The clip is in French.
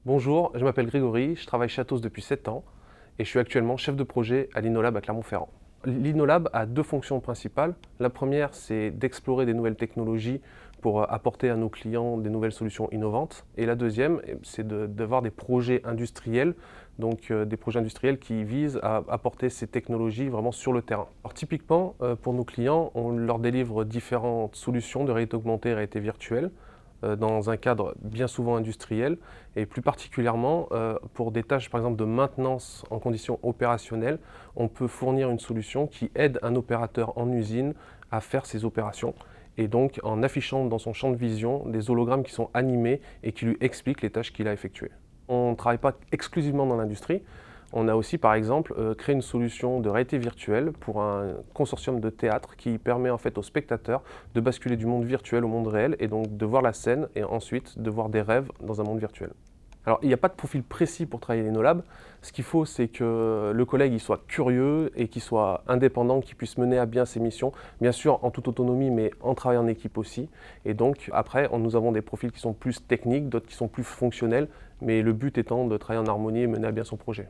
Bonjour, je m'appelle Grégory, je travaille chez Atos depuis 7 ans et je suis actuellement chef de projet à l'InnoLab à Clermont-Ferrand. L'InnoLab a deux fonctions principales. La première, c'est d'explorer des nouvelles technologies pour apporter à nos clients des nouvelles solutions innovantes. Et la deuxième, c'est d'avoir des projets industriels, donc des projets industriels qui visent à apporter ces technologies vraiment sur le terrain. Alors typiquement, pour nos clients, on leur délivre différentes solutions de réalité augmentée et réalité virtuelle dans un cadre bien souvent industriel et plus particulièrement pour des tâches par exemple de maintenance en conditions opérationnelles, on peut fournir une solution qui aide un opérateur en usine à faire ses opérations et donc en affichant dans son champ de vision des hologrammes qui sont animés et qui lui expliquent les tâches qu'il a effectuées. On ne travaille pas exclusivement dans l'industrie. On a aussi, par exemple, créé une solution de réalité virtuelle pour un consortium de théâtre qui permet en fait aux spectateurs de basculer du monde virtuel au monde réel et donc de voir la scène et ensuite de voir des rêves dans un monde virtuel. Alors, il n'y a pas de profil précis pour travailler à l'InnoLab. Ce qu'il faut, c'est que le collègue il soit curieux et qu'il soit indépendant, qu'il puisse mener à bien ses missions, bien sûr en toute autonomie, mais en travaillant en équipe aussi. Et donc, après, nous avons des profils qui sont plus techniques, d'autres qui sont plus fonctionnels, mais le but étant de travailler en harmonie et mener à bien son projet.